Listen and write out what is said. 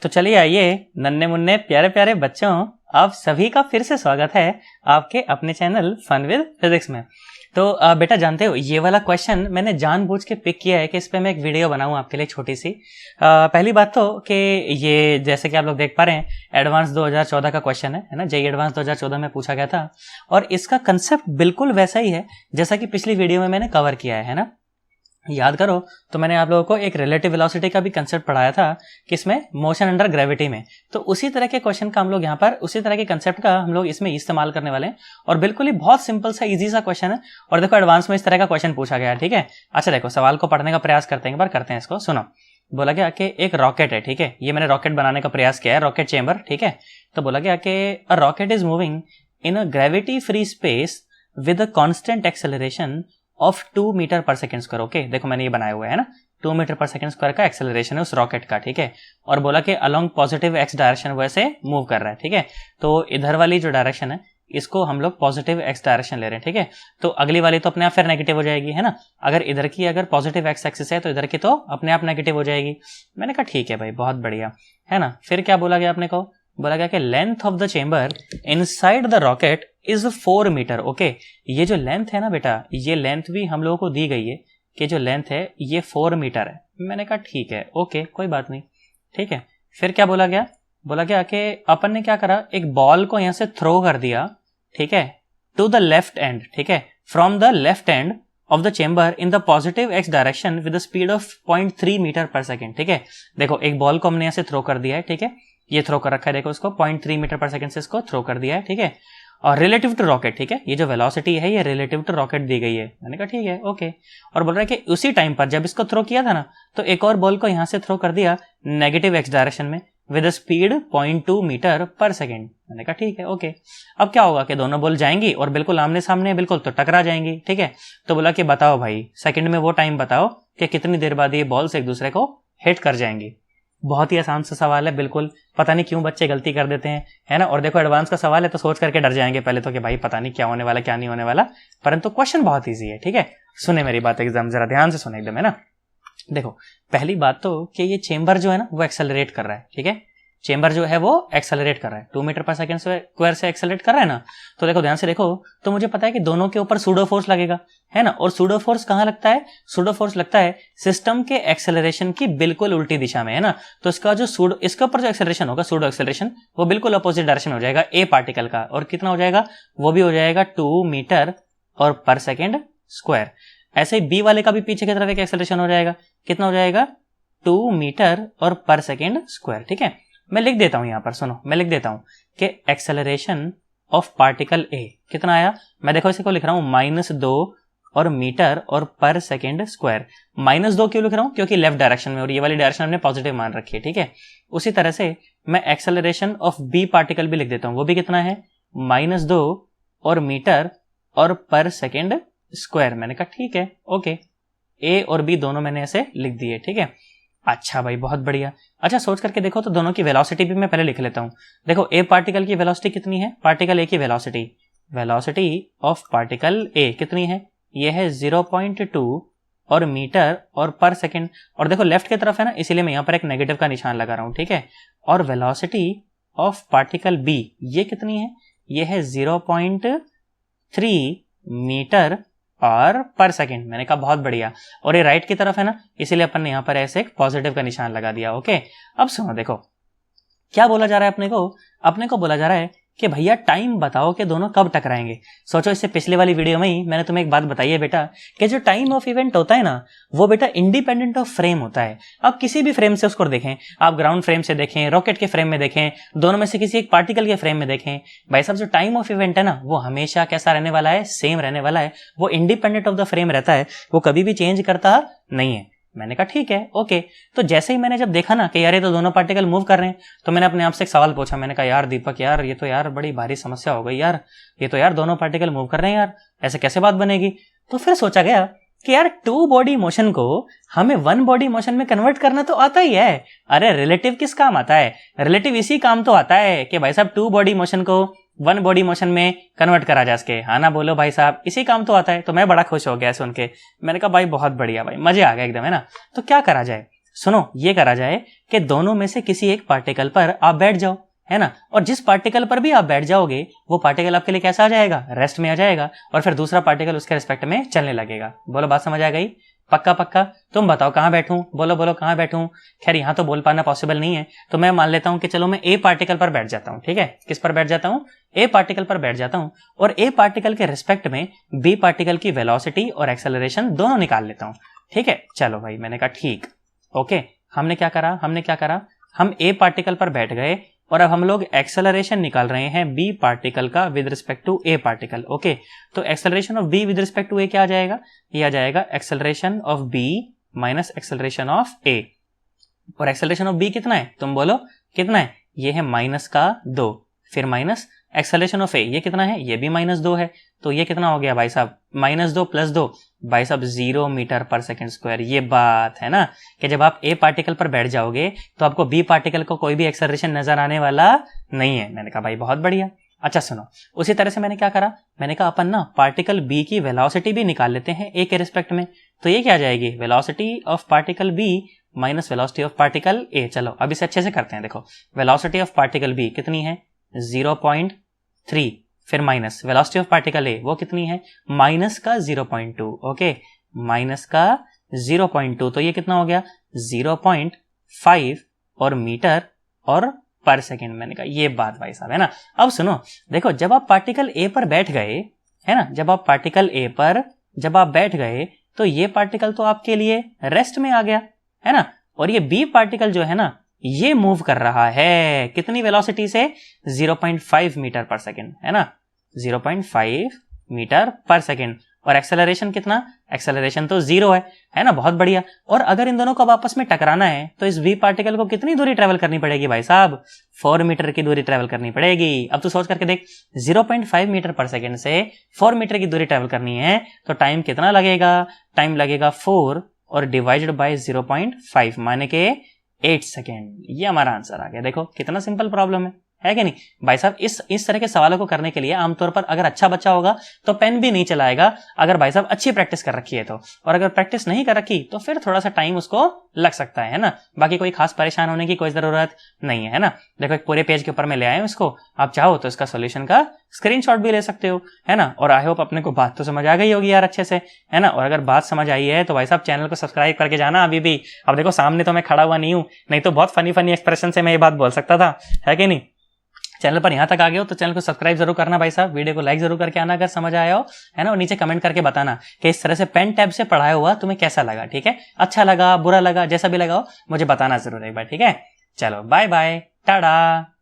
तो चलिए आइए नन्हे मुन्ने प्यारे प्यारे बच्चों, आप सभी का फिर से स्वागत है आपके अपने चैनल फन विद फिजिक्स में। तो बेटा जानते हो ये वाला क्वेश्चन मैंने जानबूझ के पिक किया है कि इस पे मैं एक वीडियो बनाऊं आपके लिए छोटी सी। पहली बात तो कि ये जैसे कि आप लोग देख पा रहे हैं एडवांस 2014 का क्वेश्चन है ना, जेईई एडवांस 2014 में पूछा गया था और इसका कंसेप्ट बिल्कुल वैसा ही है जैसा कि पिछली वीडियो में मैंने कवर किया है ना। याद करो तो मैंने आप लोगों को एक रिलेटिव वेलोसिटी का भी कंसेप्ट पढ़ाया था किसमें, मोशन अंडर ग्रेविटी में। तो उसी तरह के क्वेश्चन का हम लोग यहाँ पर उसी तरह के कंसेप्ट का हम लोग इसमें इस्तेमाल करने वाले हैं और बिल्कुल ही बहुत सिंपल सा इजी सा क्वेश्चन है। और देखो एडवांस में इस तरह का क्वेश्चन पूछा गया है, ठीक है। अच्छा देखो सवाल को पढ़ने का प्रयास करते हैं, एक बार करते हैं इसको। सुनो, बोला गया कि एक रॉकेट है, ठीक है। ये मैंने रॉकेट बनाने का प्रयास किया है, रॉकेट चेंबर, ठीक है। तो बोला गया कि a rocket is moving in a gravity free space with a constant acceleration of 2 metre per second square. Okay देखो मैंने ये बनाया हुआ है ना, 2 मीटर पर सेकेंड स्क्वायर का एक्सेलरेशन है उस रॉकेट का, ठीक है। और बोला कि अलोंग पॉजिटिव एक्स डायरेक्शन वैसे मूव कर रहा है, ठीक है। तो इधर वाली जो डायरेक्शन है इसको हम लोग पॉजिटिव एक्स डायरेक्शन ले रहे हैं, ठीक है। तो अगली वाली तो अपने आप फिर नेगेटिव हो जाएगी, है ना। अगर इधर की अगर पॉजिटिव एक्स एक्सिस है तो इधर की तो अपने आप नेगेटिव हो जाएगी। मैंने कहा ठीक है भाई, बहुत बढ़िया, है ना। फिर क्या बोला गया अपने को, बोला गया कि length of the chamber inside the rocket is 4 metre. Okay ये जो लेंथ है ना बेटा, ये लेंथ भी हम लोगों को दी गई है कि जो लेंथ है ये 4 मीटर है। मैंने कहा ठीक है, ओके कोई बात नहीं, ठीक है। फिर क्या बोला गया, बोला गया कि अपन ने क्या करा, एक बॉल को यहां से थ्रो कर दिया, ठीक है, टू द लेफ्ट एंड, ठीक है, from the left end of the chamber in the positive x direction with speed of 0.3 metre per second, ठीक है। देखो एक बॉल को हमने यहां से थ्रो कर दिया है, ठीक है, ये थ्रो कर रखा है, देखो इसको 0.3 मीटर पर सेकंड से इसको थ्रो कर दिया है, ठीक है। और रिलेटिव टू रॉकेट, ठीक है, ये जो वेलोसिटी है ये रिलेटिव टू रॉकेट दी गई है। मैंने कहा ठीक है, ओके। और बोल रहा है कि उसी टाइम पर जब इसको थ्रो किया था ना, तो एक और बॉल को यहां से थ्रो कर दिया नेगेटिव एक्स डायरेक्शन में with speed 0.2 metre per second. मैंने कहा ठीक है, ओके। अब क्या होगा कि दोनों बॉल जाएंगी और बिल्कुल आमने सामने बिल्कुल तो टकरा जाएंगी, ठीक है। तो बोला कि बताओ भाई सेकंड में वो टाइम बताओ कि कितनी देर बाद ये बॉल्स एक दूसरे को हिट कर जाएंगी। बहुत ही आसान सा सवाल है, बिल्कुल पता नहीं क्यों बच्चे गलती कर देते हैं, है ना। और देखो एडवांस का सवाल है तो सोच करके डर जाएंगे पहले तो कि भाई पता नहीं क्या होने वाला क्या नहीं होने वाला, परंतु क्वेश्चन बहुत इजी है, ठीक है। सुने मेरी बात एकदम, जरा ध्यान से सुने एकदम, है ना। देखो पहली बात तो कि ये चेंबर जो है ना वो एक्सेलरेट कर रहा है, ठीक है। चेंबर जो है वो एक्सेलरेट कर रहा है, 2 मीटर पर सेकंड स्क्वायर से एक्सेलरेट कर रहा है ना। तो देखो ध्यान से देखो, तो मुझे पता है कि दोनों के ऊपर सूडो फोर्स लगेगा, है ना। और सूडो फोर्स कहां लगता है, सूडो फोर्स लगता है सिस्टम के एक्सेलरेशन की बिल्कुल उल्टी दिशा में, है ना। तो इसका जो सूडो, इसके ऊपर जो एक्सेलरेशन होगा सूडो एक्सेलरेशन, वो बिल्कुल अपोजिट डायरेक्शन हो जाएगा ए पार्टिकल का। और कितना हो जाएगा, वो भी हो जाएगा 2 मीटर और पर सेकेंड स्क्वायर। ऐसे ही बी वाले का भी पीछे की तरफ एक एक्सेलरेशन हो जाएगा, कितना हो जाएगा 2 मीटर और पर सेकेंड स्क्वायर, ठीक है। मैं लिख देता हूं यहां पर, सुनो मैं लिख देता हूं कि एक्सेलरेशन ऑफ पार्टिकल ए कितना आया। मैं देखो इसे को लिख रहा हूं -2 और मीटर और पर सेकेंड स्क्वायर। -2 क्यों लिख रहा हूं, क्योंकि लेफ्ट डायरेक्शन में और ये वाली डायरेक्शन हमने पॉजिटिव मान रखी है, ठीक है। उसी तरह से मैं एक्सेलरेशन ऑफ बी पार्टिकल भी लिख देता हूं, वो भी कितना है -2 और मीटर और पर सेकेंड स्क्वायर। मैंने कहा ठीक है, ओके। ए और बी दोनों मैंने ऐसे लिख दिए, ठीक है। अच्छा भाई बहुत बढ़िया। अच्छा सोच करके देखो तो दोनों की वेलोसिटी भी मैं पहले लिख लेता हूं। देखो ए पार्टिकल की वेलोसिटी कितनी है, पार्टिकल ए की वेलोसिटी, वेलोसिटी ऑफ पार्टिकल ए कितनी है, ये है 0.2 और मीटर और पर सेकेंड। और देखो लेफ्ट की तरफ है ना, इसीलिए मैं यहां पर एक नेगेटिव का निशान लगा रहा हूं, ठीक है। और वेलोसिटी ऑफ पार्टिकल बी ये कितनी है, ये है 0.3 मीटर और पर सेकेंड। मैंने कहा बहुत बढ़िया। और ये राइट की तरफ है ना, इसीलिए अपन ने यहां पर ऐसे एक पॉजिटिव का निशान लगा दिया, ओके। अब सुनो देखो क्या बोला जा रहा है अपने को बोला जा रहा है कि भैया टाइम बताओ कि दोनों कब टकराएंगे। सोचो इससे पिछले वाली वीडियो में ही मैंने तुम्हें एक बात बताई है बेटा कि जो टाइम ऑफ इवेंट होता है ना वो बेटा इंडिपेंडेंट ऑफ फ्रेम होता है। आप किसी भी फ्रेम से उसको देखें, आप ग्राउंड फ्रेम से देखें, रॉकेट के फ्रेम में देखें, दोनों में से किसी एक पार्टिकल के फ्रेम में देखें, भाई साहब जो टाइम ऑफ इवेंट है ना वो हमेशा कैसा रहने वाला है, सेम रहने वाला है। वो इंडिपेंडेंट ऑफ द फ्रेम रहता है, वो कभी भी चेंज करता नहीं है। मैंने कहा ठीक है, ओके। तो जैसे ही मैंने जब देखा ना कि यार ये तो दोनों पार्टिकल मूव कर रहे हैं, तो मैंने अपने आप से एक सवाल पूछा। मैंने कहा यार दीपक यार ये तो यार बड़ी भारी समस्या हो गई यार, ये तो यार दोनों पार्टिकल मूव कर रहे हैं यार, ऐसे कैसे बात बनेगी। तो फिर सोचा गया कि यार 2 बॉडी मोशन को हमें 1 बॉडी मोशन में कन्वर्ट करना तो आता ही है। अरे रिलेटिव किस काम आता है, रिलेटिव इसी काम तो आता है कि भाई साहब 2 बॉडी मोशन को 1 बॉडी मोशन में कन्वर्ट करा जा सके। हाँ ना बोलो भाई साहब, इसी काम तो आता है। तो मैं बड़ा खुश हो गया सुन के, मैंने कहा भाई बहुत बढ़िया भाई, मजे आ गए एकदम, है ना। तो क्या करा जाए, सुनो, ये करा जाए कि दोनों में से किसी एक पार्टिकल पर आप बैठ जाओ, है ना, और जिस पार्टिकल पर भी आप बैठ जाओगे वो पार्टिकल आपके लिए कैसा आ जाएगा, रेस्ट में आ जाएगा, और फिर दूसरा पार्टिकल उसके रिस्पेक्ट में चलने लगेगा। बोलो बात समझ आ गई? पक्का पक्का? तुम बताओ कहाँ बैठूं, बोलो बोलो कहाँ बैठूं। खैर यहाँ तो बोल पाना पॉसिबल नहीं है, तो मैं मान लेता हूं कि चलो मैं ए पार्टिकल पर बैठ जाता हूं। ठीक है, किस पर बैठ जाता हूं? ए पार्टिकल पर बैठ जाता हूं, और ए पार्टिकल के रिस्पेक्ट में बी पार्टिकल की वेलोसिटी और एक्सेलरेशन दोनों निकाल लेता हूं। ठीक है, चलो भाई, मैंने कहा ठीक, ओके। हमने क्या करा, हम ए पार्टिकल पर बैठ गए, और अब हम लोग एक्सेलरेशन निकाल रहे हैं बी पार्टिकल का with respect to A particle. Okay, तो acceleration of B with respect to A क्या आ जाएगा? ये आ जाएगा acceleration of B minus acceleration of A. और एक्सेलरेशन ऑफ बी कितना है, तुम बोलो कितना है? ये है -2, फिर माइनस एक्सेलरेशन ऑफ ए, ये कितना है? ये भी -2 है। तो ये कितना हो गया भाई साहब? -2 + 2 भाई साहब 0 मीटर पर सेकंड स्क्वायर। ये बात है ना कि जब आप ए पार्टिकल पर बैठ जाओगे तो आपको बी पार्टिकल को कोई भी एक्सेलरेशन नजर आने वाला नहीं है। मैंने कहा भाई बहुत बढ़िया। अच्छा सुनो, उसी तरह से मैंने क्या करा, मैंने कहा अपन ना पार्टिकल बी की वेलोसिटी भी निकाल लेते हैं ए के रिस्पेक्ट में। तो ये क्या आ जाएगी? Velocity of particle B minus velocity of particle A. चलो अब इसे अच्छे से करते हैं। देखो, वेलोसिटी ऑफ पार्टिकल बी कितनी है? 0.3, फिर माइनस वेलोसिटी ऑफ पार्टिकल ए, वो कितनी है? -0.2। ओके, -0.2, तो ये कितना हो गया? 0.5 और मीटर और पर सेकेंड। मैंने कहा ये बात भाई साहब है ना। अब सुनो, देखो जब आप पार्टिकल ए पर बैठ गए, है ना, जब आप पार्टिकल ए पर बैठ गए तो ये पार्टिकल तो आपके लिए रेस्ट में आ गया, है ना, और ये बी पार्टिकल जो है ना ये मूव कर रहा है कितनी वेलोसिटी से? 0.5 मीटर पर सेकेंड, है ना, 0.5 मीटर पर सेकेंड। और एक्सेलरेशन कितना? एक्सेलरेशन तो 0 है ना, बहुत बढ़िया। और अगर इन दोनों को अब आपस में टकराना है तो इस बी पार्टिकल को कितनी दूरी ट्रेवल करनी पड़ेगी भाई साहब? 4 मीटर की दूरी ट्रेवल करनी पड़ेगी। अब तू सोच करके देख, 0.5 मीटर पर सेकेंड से 4 मीटर की दूरी ट्रेवल करनी है तो टाइम कितना लगेगा? टाइम लगेगा 4 और डिवाइडेड बाय 0.5 माने के 8 सेकेंड। ये हमारा आंसर आ गया। देखो कितना सिंपल प्रॉब्लम है कि नहीं भाई साहब? इस तरह के सवालों को करने के लिए आमतौर पर अगर अच्छा बच्चा होगा तो पेन भी नहीं चलाएगा, अगर भाई साहब अच्छी प्रैक्टिस कर रखी है तो। और अगर प्रैक्टिस नहीं कर रखी तो फिर थोड़ा सा टाइम उसको लग सकता है ना। बाकी कोई खास परेशान होने की कोई जरूरत नहीं है ना। देखो एक पूरे पेज के ऊपर मैं ले आया हूं इसको, आप चाहो तो इसका सोल्यूशन का स्क्रीनशॉट भी ले सकते हो, है ना। और आई होप अपने को बात तो समझ आ गई होगी यार अच्छे से, है ना। और अगर बात समझ आई है तो भाई साहब चैनल को सब्सक्राइब करके जाना अभी भी। अब देखो सामने तो मैं खड़ा हुआ नहीं हूं, नहीं तो बहुत फनी एक्सप्रेशन से मैं ये बात बोल सकता था, है कि नहीं। चैनल पर यहाँ तक आ गए हो तो चैनल को सब्सक्राइब जरूर करना भाई साहब, वीडियो को लाइक जरूर करके आना अगर समझ आया हो, है ना। और नीचे कमेंट करके बताना कि इस तरह से पेन टैब से पढ़ाया हुआ तुम्हें कैसा लगा, ठीक है। अच्छा लगा, बुरा लगा, जैसा भी लगा हो मुझे बताना जरूर एक बार, ठीक है। चलो बाय बाय, टाटा।